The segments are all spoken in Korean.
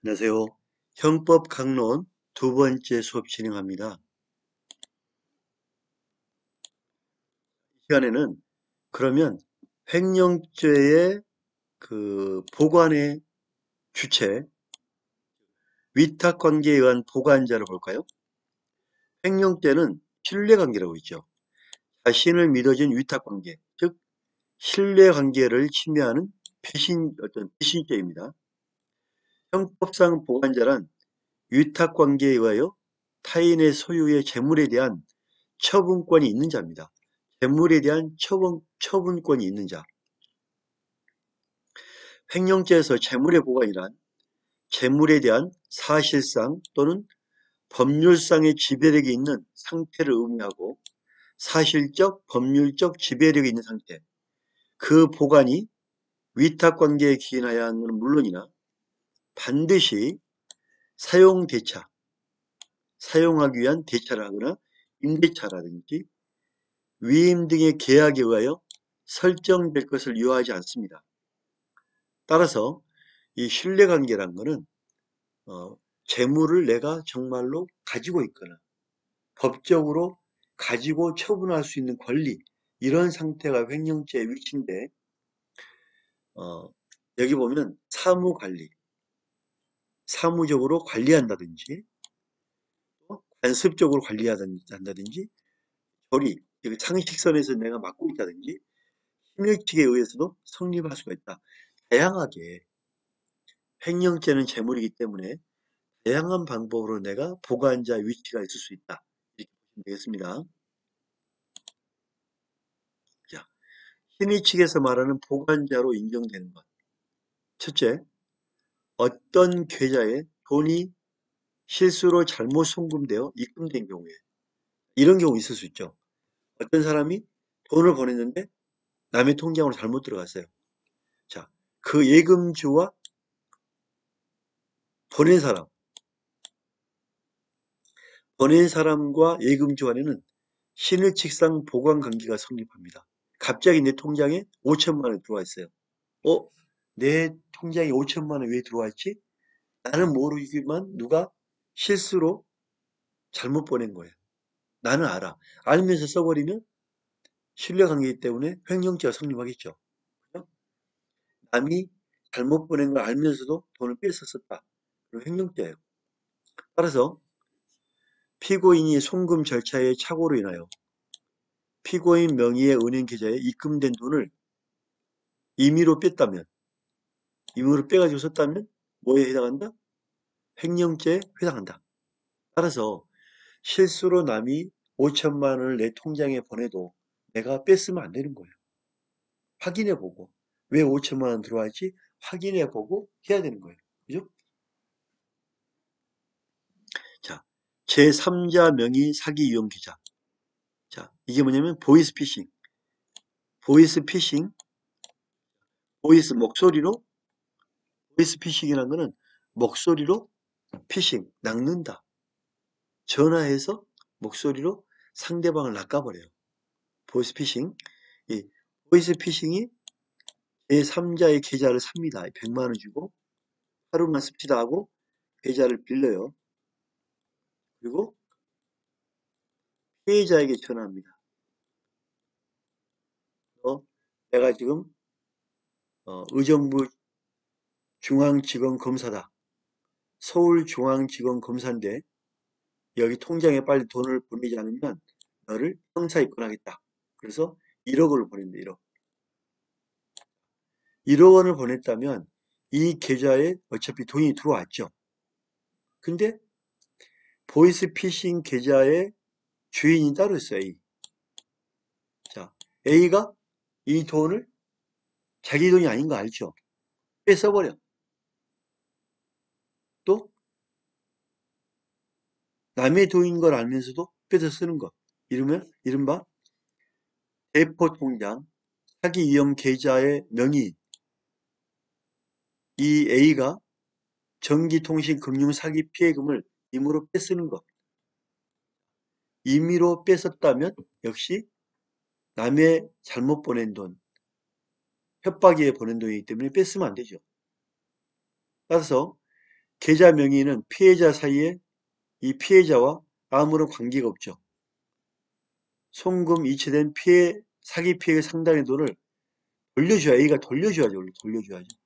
안녕하세요. 형법 강론 두 번째 수업 진행합니다. 이 시간에는 그러면 횡령죄의 보관의 주체, 위탁관계에 의한 보관자를 볼까요? 횡령죄는 신뢰관계라고 있죠. 자신을 믿어준 위탁관계, 즉 신뢰관계를 침해하는 배신죄입니다. 형법상 보관자란 위탁관계에 의하여 타인의 소유의 재물에 대한 처분권이 있는 자입니다. 재물에 대한 처분권이 있는 자. 횡령죄에서 재물의 보관이란 재물에 대한 사실상 또는 법률상의 지배력이 있는 상태를 의미하고 사실적, 법률적 지배력이 있는 상태. 그 보관이 위탁관계에 기인하여 하는 것은 물론이나 반드시 사용대차, 사용하기 위한 대차를 하거나 임대차라든지 위임 등의 계약에 의하여 설정될 것을 요하지 않습니다. 따라서 이 신뢰관계란 것은 재물을 내가 정말로 가지고 있거나 법적으로 가지고 처분할 수 있는 권리, 이런 상태가 횡령죄의 위치인데, 여기 보면 사무관리, 사무적으로 관리한다든지 또 관습적으로 관리한다든지 조리, 상식선에서 내가 맡고 있다든지 힘력칙에 의해서도 성립할 수가 있다. 다양하게 횡령죄는 재물이기 때문에 다양한 방법으로 내가 보관자 위치가 있을 수 있다. 이렇게 보시면 되겠습니다. 자, 신의 측에서 말하는 보관자로 인정되는 것. 첫째, 어떤 계좌에 돈이 실수로 잘못 송금되어 입금된 경우에, 이런 경우 있을 수 있죠. 어떤 사람이 돈을 보냈는데 남의 통장으로 잘못 들어갔어요. 자, 그 예금주와 보낸 사람, 보낸 사람과 예금주 간에는 신의칙상 보관 관계가 성립합니다. 갑자기 내 통장에 5천만 원이 들어와 있어요. 내 통장에 5천만 원 왜 들어와 있지? 나는 모르지만 누가 실수로 잘못 보낸 거예요. 나는 알아. 알면서 써버리면 신뢰관계이기 때문에 횡령죄가 성립하겠죠. 그죠? 남이 잘못 보낸 걸 알면서도 돈을 뺏었었다. 그럼 횡령죄예요. 따라서 피고인이 송금 절차의 착오로 인하여 피고인 명의의 은행 계좌에 입금된 돈을 임의로 뺐다면, 임의로 빼가지고 썼다면 뭐에 해당한다? 횡령죄에 해당한다. 따라서 실수로 남이 5천만 원을 내 통장에 보내도 내가 뺐으면 안 되는 거예요. 확인해보고 왜 5천만 원 들어왔지? 확인해보고 해야 되는 거예요. 그죠? 자, 제3자 명의 사기 유형 계좌. 자, 이게 뭐냐면 보이스피싱. 보이스피싱, 보이스 목소리로, 보이스피싱이라는 거는 목소리로 피싱, 낚는다. 전화해서 목소리로 상대방을 낚아버려요. 보이스피싱. 이 보이스피싱이 제3자의 계좌를 삽니다. 100만 원 주고 하루만 씁시다 하고 계좌를 빌려요. 그리고 피해자에게 전화합니다. 내가 지금 의정부 중앙지검검사다. 서울중앙지검검사인데 여기 통장에 빨리 돈을 보내지 않으면 너를 형사 입건하겠다. 그래서 1억 원을 보낸다. 1억. 1억 원을 보냈다면 이 계좌에 어차피 돈이 들어왔죠. 근데 보이스피싱 계좌의 주인이 따로 있어요. A. 자, A가 이 돈을 자기 돈이 아닌 거 알죠? 뺏어버려. 또 남의 돈인 걸 알면서도 뺏어 쓰는 것. 이른바 대포통장 사기 위험 계좌의 명의, 이 A가 전기통신금융 사기 피해금을 임의로 뺏쓰는 것. 임의로 뺏었다면 역시 남의 잘못 보낸 돈, 협박에 보낸 돈이기 때문에 뺏으면 안 되죠. 따라서 계좌 명의는 피해자 사이에 이 피해자와 아무런 관계가 없죠. 송금 이체된 사기 피해 상당의 돈을 A가 돌려줘야죠. 원래 돌려줘야죠.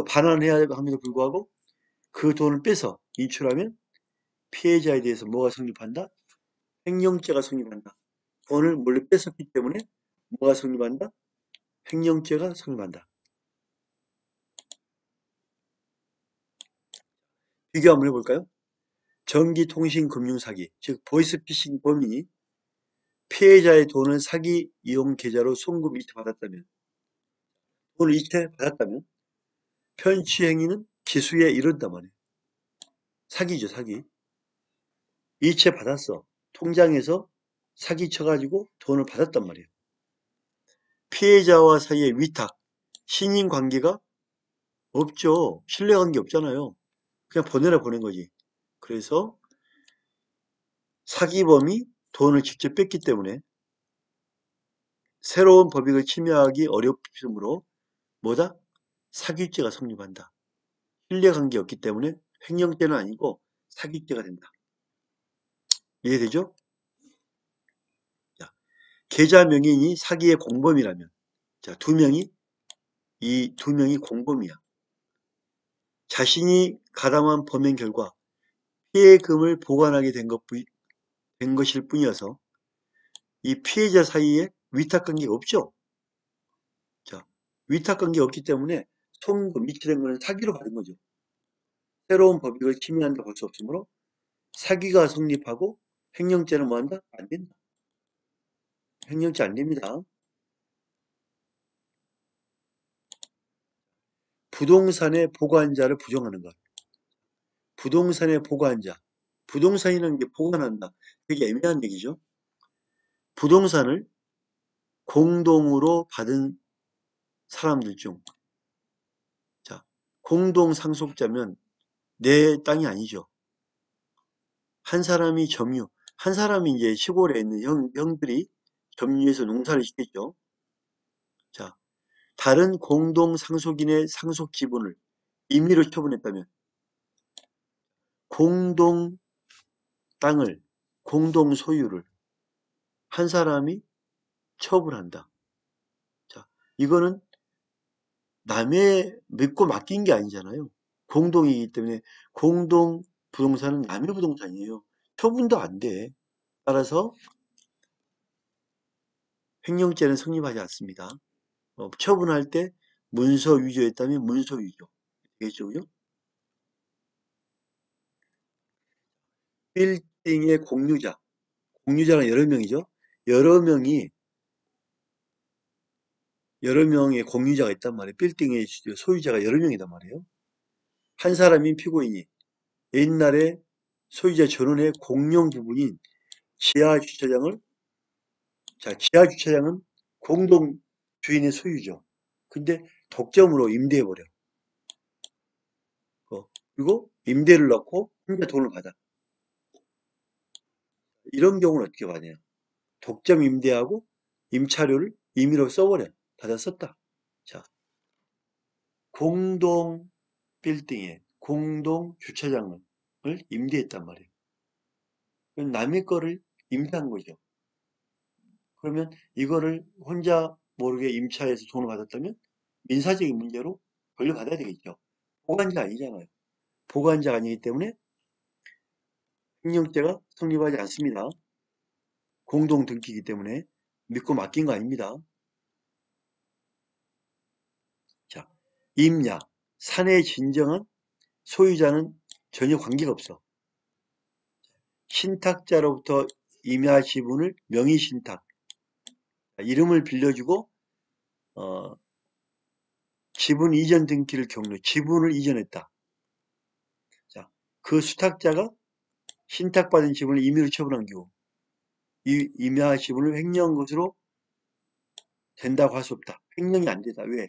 반환해야 함에도 불구하고 그 돈을 빼서 인출하면 피해자에 대해서 뭐가 성립한다? 횡령죄가 성립한다. 돈을 몰래 뺏었기 때문에 뭐가 성립한다? 횡령죄가 성립한다. 비교 한번 해볼까요? 전기통신금융사기, 즉 보이스피싱 범인이 피해자의 돈을 사기 이용 계좌로 송금 이체받았다면, 돈을 이체받았다면 편취 행위는 기수에 이른단 말이에요. 사기죠, 사기. 이체받았어. 통장에서 사기 쳐가지고 돈을 받았단 말이에요. 피해자와 사이의 위탁, 신인관계가 없죠. 신뢰관계 없잖아요. 그냥 보내라 보낸 거지. 그래서 사기범이 돈을 직접 뺐기 때문에 새로운 법익을 침해하기 어렵으므로 뭐다? 사기죄가 성립한다. 신뢰관계 없기 때문에 횡령죄는 아니고 사기죄가 된다. 이해되죠? 자, 계좌 명의인이 사기의 공범이라면, 자, 이 두 명이 공범이야. 자신이 가담한 범행 결과 피해금을 보관하게 된 것일 뿐이어서 이 피해자 사이에 위탁관계가 없죠. 자, 위탁관계가 없기 때문에 송금, 이체된 것은 사기로 받은 거죠. 새로운 법익을 침해한다 볼 수 없으므로 사기가 성립하고 횡령죄는 뭐한다? 안 된다. 횡령죄 안 됩니다. 부동산의 보관자를 부정하는 것. 부동산의 보관자. 부동산이라는 게 보관한다. 되게 애매한 얘기죠. 부동산을 공동으로 받은 사람들 중, 자, 공동 상속자면 내 땅이 아니죠. 한 사람이 점유, 한 사람이 이제 시골에 있는 형들이 점유해서 농사를 짓겠죠. 자, 다른 공동 상속인의 상속 지분을 임의로 처분했다면 공동 땅을, 공동 소유를 한 사람이 처분한다. 자, 이거는 남의 믿고 맡긴 게 아니잖아요. 공동이기 때문에 공동 부동산은 남의 부동산이에요. 처분도 안 돼. 따라서 횡령죄는 성립하지 않습니다. 처분할 때 문서 위조했다면 문서 위조. 되겠죠, 그죠? 빌딩의 공유자. 공유자는 여러 명이죠. 여러 명이, 여러 명의 공유자가 있단 말이에요. 빌딩의 소유자가 여러 명이단 말이에요. 한 사람인 피고인이 옛날에 소유자 전원의 공용 부분인 지하 주차장을, 자, 지하 주차장은 공동 주인의 소유죠. 근데 독점으로 임대해버려. 그리고 임대를 넣고 혼자 돈을 받아. 이런 경우는 어떻게 받냐? 독점 임대하고 임차료를 임의로 써버려. 받아 썼다. 자, 공동 빌딩에 공동 주차장을 임대했단 말이에요. 남의 거를 임대한 거죠. 그러면 이거를 혼자 모르게 임차해서 돈을 받았다면 민사적인 문제로 걸려받아야 되겠죠. 보관자 아니잖아요. 보관자가 아니기 때문에 횡령죄가 성립하지 않습니다. 공동 등기이기 때문에 믿고 맡긴 거 아닙니다. 자, 임야, 산의 진정한 소유자는 전혀 관계가 없어. 신탁자로부터 임야 지분을 명의신탁, 이름을 빌려주고 지분 이전 등기를 경로, 지분을 이전했다. 자, 그 수탁자가 신탁받은 지분을 임의로 처분한 경우 이 임야 지분을 횡령한 것으로 된다고 할 수 없다. 횡령이 안 되다. 왜?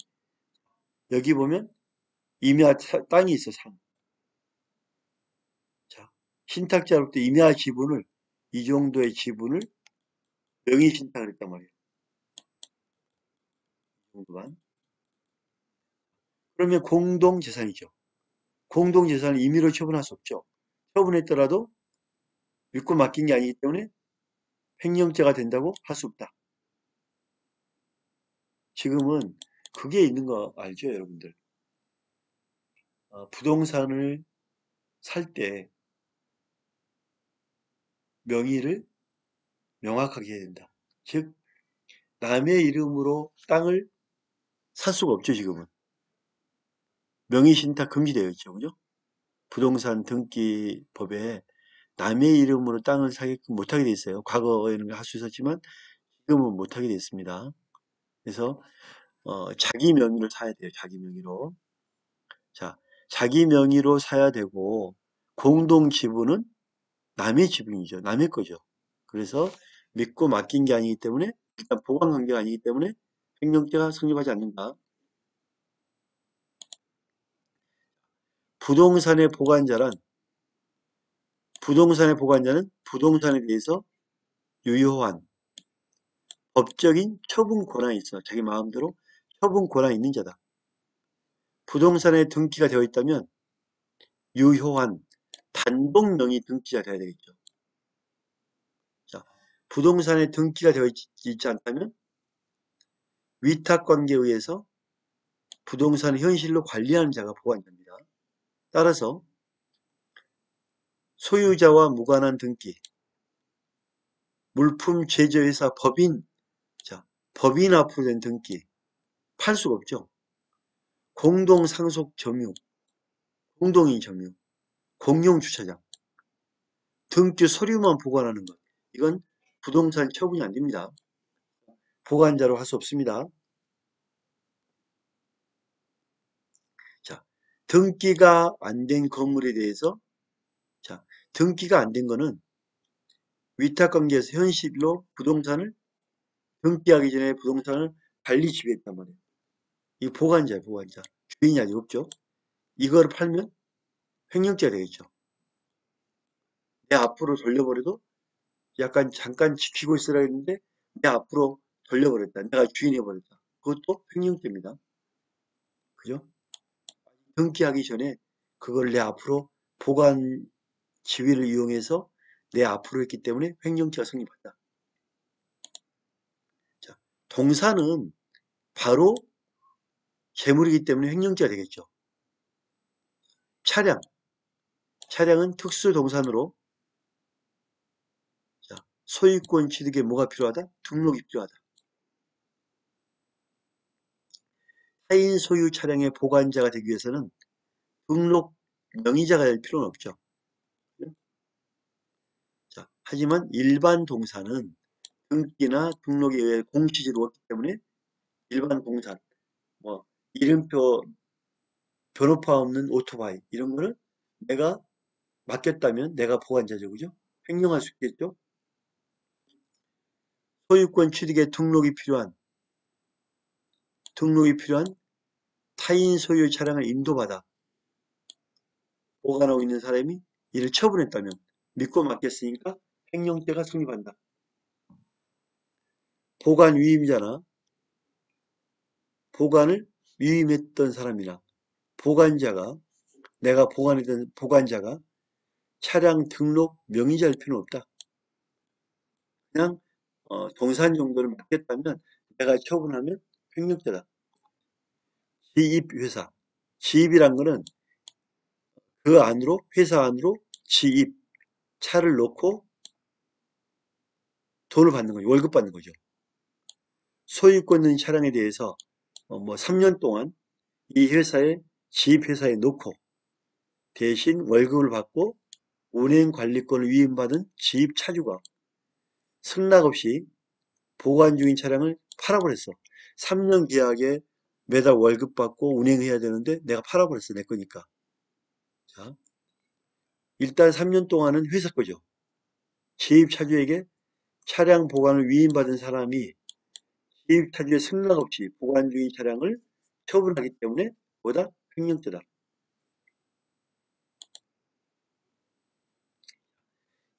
여기 보면 임야 땅이 있어, 산. 자, 신탁자로부터 임야 지분을, 이 정도의 지분을 명의 신탁을 했단 말이에요. 이 정도만. 그러면 공동 재산이죠. 공동재산을 임의로 처분할 수 없죠. 처분했더라도 믿고 맡긴 게 아니기 때문에 횡령죄가 된다고 할 수 없다. 지금은 그게 있는 거 알죠, 여러분들? 부동산을 살 때 명의를 명확하게 해야 된다. 즉, 남의 이름으로 땅을 살 수가 없죠, 지금은. 명의신탁 금지되어 있죠, 그죠? 부동산 등기법에 남의 이름으로 땅을 사게끔 못하게 돼 있어요. 과거에는 할 수 있었지만 지금은 못하게 돼 있습니다. 그래서 자기 명의로 사야 돼요. 자기 명의로. 자, 자기 명의로 사야 되고 공동 지분은 남의 지분이죠. 남의 거죠. 그래서 믿고 맡긴 게 아니기 때문에 일단 보관 관계가 아니기 때문에 횡령죄가 성립하지 않는다. 부동산의 보관자란 부동산의 보관자는 부동산에 대해서 유효한 법적인 처분 권한이 있어. 자기 마음대로 처분 권한이 있는 자다. 부동산에 등기가 되어 있다면 유효한 단독 명의 등기자 되어야 되겠죠. 자, 부동산에 등기가 되어 있지 않다면 위탁관계에 의해서 부동산을 현실로 관리하는 자가 보관자입니다. 따라서 소유자와 무관한 등기, 물품 제조회사 법인, 자, 법인 앞으로 된 등기, 팔 수가 없죠. 공동 상속 점유, 공동인 점유, 공용 주차장, 등기 서류만 보관하는 것. 이건 부동산 처분이 안 됩니다. 보관자로 할 수 없습니다. 자, 등기가 안 된 건물에 대해서, 자, 등기가 안 된 거는 위탁관계에서 현실로 부동산을 등기하기 전에 부동산을 관리 지배했단 말이에요. 이 보관자예요, 보관자. 주인이 아직 없죠. 이걸 팔면 횡령죄가 되겠죠. 내 앞으로 돌려버려도 약간 잠깐 지키고 있으라 했는데 내 앞으로 돌려버렸다. 내가 주인해버렸다. 그것도 횡령죄입니다. 그죠? 등기하기 전에 그걸 내 앞으로 보관 지위를 이용해서 내 앞으로 했기 때문에 횡령죄가 성립한다. 자, 동사는 바로 재물이기 때문에 횡령죄가 되겠죠. 차량, 차량은 특수동산으로 자, 소유권 취득에 뭐가 필요하다? 등록이 필요하다. 타인 소유 차량의 보관자가 되기 위해서는 등록 명의자가 될 필요는 없죠. 자, 하지만 일반 동사는 등기나 등록에 의해 공시지로 없기 때문에 일반 동산, 뭐 이름표 번호판 없는 오토바이 이런 거를 내가 맡겼다면 내가 보관자죠, 그죠? 횡령할 수 있겠죠? 소유권 취득에 등록이 필요한 타인 소유 차량을 인도받아 보관하고 있는 사람이 이를 처분했다면 믿고 맡겼으니까 횡령죄가 성립한다. 보관 위임자나 보관을 위임했던 사람이나 보관자가 내가 보관했던 보관자가 차량 등록 명의자일 필요는 없다. 그냥 동산 정도를 맡겼다면 내가 처분하면 횡령죄다. 지입회사. 지입이란 거는 그 안으로 회사 안으로 지입 차를 넣고 돈을 받는 거죠. 월급 받는 거죠. 소유권 있는 차량에 대해서 뭐 3년 동안 이 회사에 지입회사에 넣고 대신 월급을 받고 운행관리권을 위임받은 지입차주가 승낙 없이 보관 중인 차량을 팔아버렸어. 3년 계약에 매달 월급 받고 운행해야 되는데 내가 팔아버렸어. 내 거니까. 자, 일단 3년 동안은 회사 거죠. 지입차주에게 차량 보관을 위임받은 사람이 지입차주의 승낙 없이 보관 중인 차량을 처분하기 때문에 보다 횡령죄다.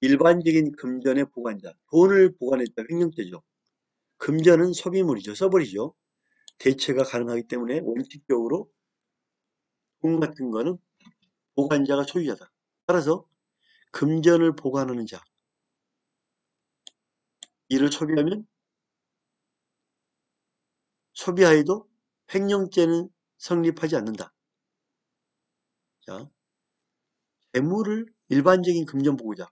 일반적인 금전의 보관자, 돈을 보관했다 횡령죄죠. 금전은 소비물이죠. 써버리죠. 대체가 가능하기 때문에 원칙적으로 돈 같은 거는 보관자가 소유자다. 따라서 금전을 보관하는 자, 이를 소비하면 소비하여도 횡령죄는 성립하지 않는다. 자, 재물을 일반적인 금전 보고자.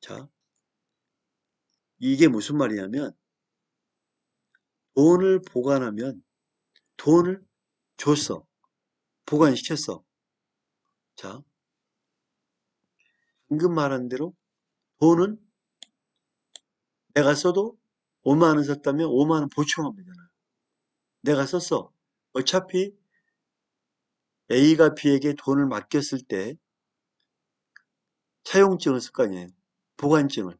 자, 이게 무슨 말이냐면 돈을 보관하면 돈을 줬어. 보관시켰어. 자, 방금 말한 대로 돈은 내가 써도 5만 원 썼다면 5만 원 보충하면 되잖아요. 내가 썼어. 어차피 A가 B에게 돈을 맡겼을 때 차용증을 쓸 거 아니에요. 보관증을.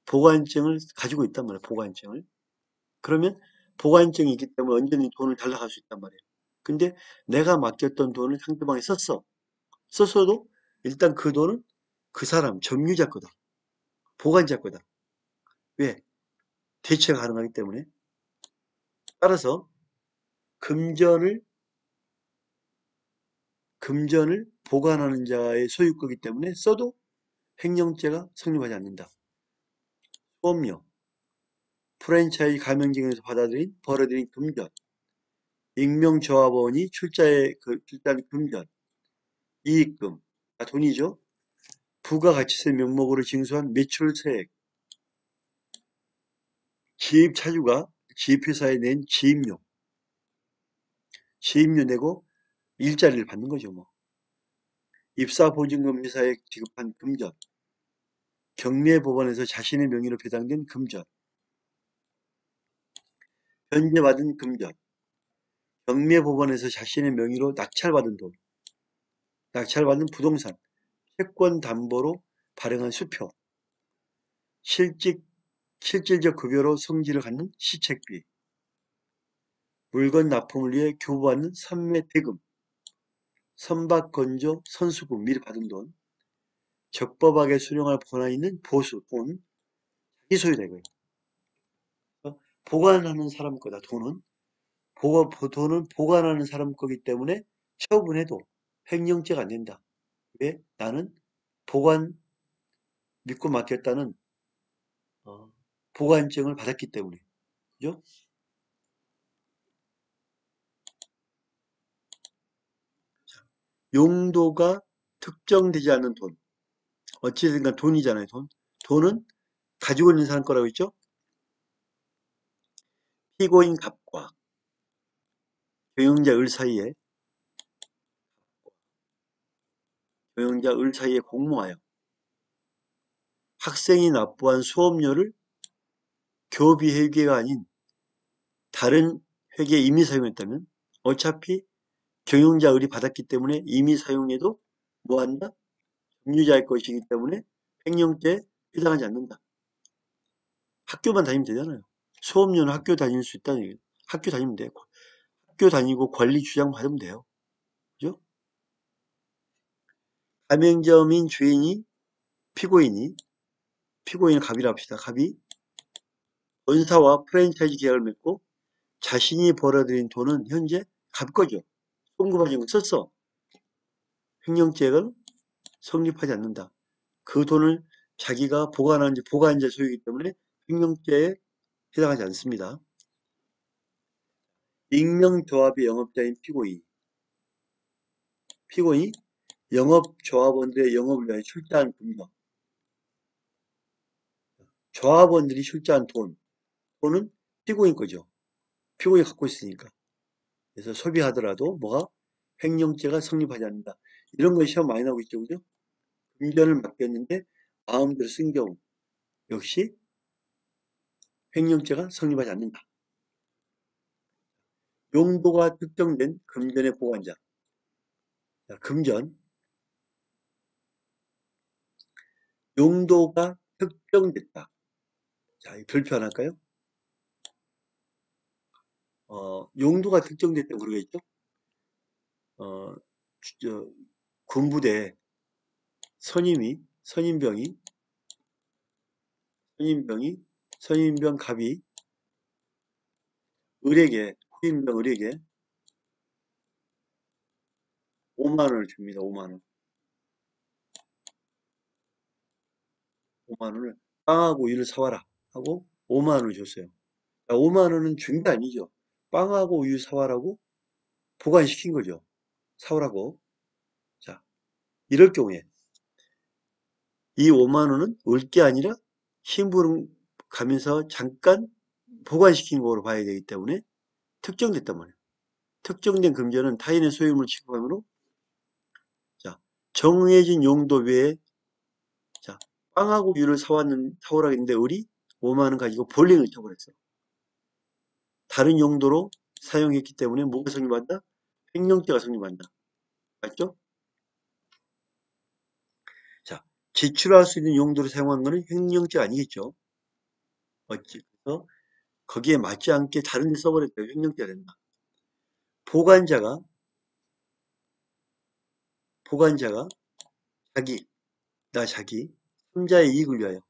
보관증을 가지고 있단 말이에요. 보관증을. 그러면 보관증이 있기 때문에 언제든지 돈을 달라갈 수 있단 말이에요. 근데 내가 맡겼던 돈을 상대방이 썼어. 썼어도 일단 그 돈은 그 사람, 점유자 거다. 보관자 거다. 왜? 대체가 가능하기 때문에. 따라서 금전을 보관하는 자의 소유거기 때문에 써도 횡령죄가 성립하지 않는다. 소음료, 프랜차이즈 가맹점에서 벌어들인 금전, 익명조합원이 출자한 금전, 이익금, 돈이죠. 부가가치세 명목으로 징수한 매출세액, 지입차주가 지입회사에 낸 지입료 내고 일자리를 받는 거죠. 뭐. 입사보증금 회사에 지급한 금전, 경매법원에서 자신의 명의로 배당된 금전, 변제받은 금전, 경매법원에서 자신의 명의로 낙찰받은 돈, 낙찰받은 부동산, 채권 담보로 발행한 수표, 실질적 급여로 성질을 갖는 시책비, 물건 납품을 위해 교부받는 선매 대금, 선박 건조 선수금 미리 받은 돈, 적법하게 수령할 권한 있는 보수, 돈, 자기 소유다 이거예요. 보관하는 사람 거다, 돈은. 돈은 보관하는 사람 거기 때문에 처분해도 횡령죄가 안 된다. 왜? 나는 보관 믿고 맡겼다는 보관증을 받았기 때문에. 그죠? 용도가 특정되지 않는 돈. 어찌됐든 간 돈이잖아요, 돈. 돈은 가지고 있는 사람 거라고 했죠? 피고인 갑과 경영자 을 사이에 공모하여 학생이 납부한 수업료를 교비 회계가 아닌 다른 회계에 임의 사용했다면 어차피 경영자 을이 받았기 때문에 임의 사용해도 뭐한다? 점유자의 것이기 때문에 횡령죄에 해당하지 않는다. 학교만 다니면 되잖아요. 수업료는 학교 다닐 수 있다는 얘기예요. 학교 다니면 돼. 학교 다니고 관리 주장 받으면 돼요. 그죠? 가맹점인 주인이 피고인을 갑이라 합시다. 갑이 본사와 프랜차이즈 계약을 맺고 자신이 벌어들인 돈은 현재 갑 거죠. 송금하지 썼어. 횡령죄가 성립하지 않는다. 그 돈을 자기가 보관한 자 소유이기 때문에 횡령죄에 해당하지 않습니다. 익명조합의 영업자인 피고인이 영업조합원들의 영업을 위하여 출자한 금액, 조합원들이 출자한 돈은 피고인 거죠. 피고인이 갖고 있으니까. 그래서 소비하더라도 뭐가 횡령죄가 성립하지 않는다. 이런 거 시험 많이 나오고 있죠, 그죠? 금전을 맡겼는데 마음대로 쓴 경우 역시 횡령죄가 성립하지 않는다. 용도가 특정된 금전의 보관자. 자, 금전. 용도가 특정됐다. 자, 별표 하나 할까요? 용도가 특정됐다고 그러겠죠? 어, 군부대 선임병이, 선임병 갑이 후임병 을에게 5만 원을 줍니다. 5만 원. 5만 원을 빵하고 우유를 사와라 하고 5만 원을 줬어요. 5만 원은 준 게 아니죠. 빵하고 우유 사와라고 보관시킨 거죠. 사오라고. 자, 이럴 경우에 이 5만 원은 올 게 아니라 심부름 가면서 잠깐 보관시킨 거로 봐야 되기 때문에 특정됐단 말이에요. 특정된 금전은 타인의 소유물 취급함으로 자, 정해진 용도 외에 자, 빵하고 우유를 사오라고 했는데 을이 5만 원 가지고 볼링을 쳐버렸어. 다른 용도로 사용했기 때문에 뭐가 성립한다? 횡령죄가 성립한다. 맞죠? 자, 지출할 수 있는 용도로 사용한 거는 횡령죄가 아니겠죠? 맞지? 그래서 거기에 맞지 않게 다른 데 써버렸다. 횡령죄가 된다. 보관자가 보관자가 자기 3자의 이익을 위하여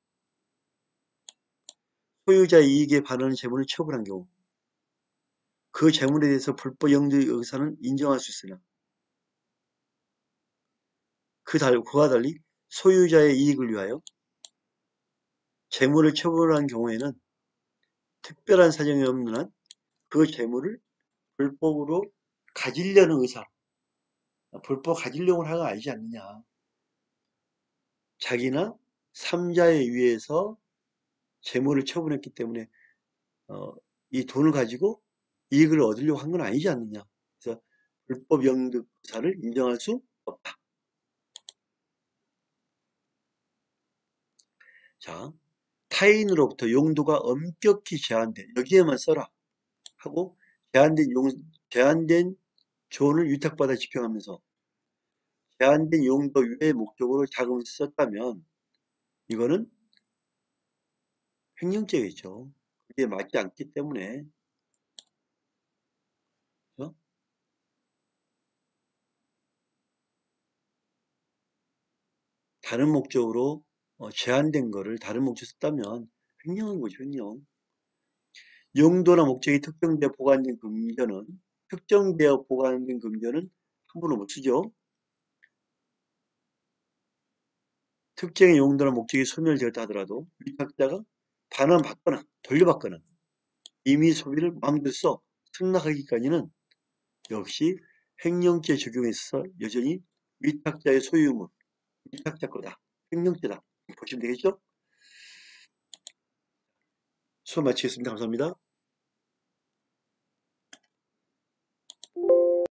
소유자의 이익에 반하는 재물을 처분한 경우 그 재물에 대해서 불법 영주의 의사는 인정할 수 있으나 그와 달리 소유자의 이익을 위하여 재물을 처분한 경우에는 특별한 사정이 없는 한 그 재물을 불법으로 가지려는 의사, 불법 가지려고 하는 거 아니지 않느냐. 자기나 3자에 의해서 재물을 처분했기 때문에 어, 이 돈을 가지고 이익을 얻으려고 한 건 아니지 않느냐. 그래서 불법 영득 의사를 인정할 수 없다. 자, 타인으로부터 용도가 엄격히 제한된 여기에만 써라 하고 제한된 조언을 위탁받아 집행하면서 제한된 용도 외의 목적으로 자금을 썼다면 이거는 횡령죄겠죠. 그게 맞지 않기 때문에 그죠? 다른 목적으로 제한된 거를 다른 목적으로 썼다면 횡령한 거죠, 횡령. 용도나 목적이 특정되어 보관된 금전은 함부로 못 쓰죠. 특정의 용도나 목적이 소멸되었다 하더라도 위탁자가 반환받거나 돌려받거나 이미 소비를 마음대로 써 승낙하기까지는 역시 횡령죄 적용에 있어서 여전히 위탁자의 소유물, 위탁자 거다. 횡령죄다. 보시면 되겠죠? 수업 마치겠습니다. 감사합니다.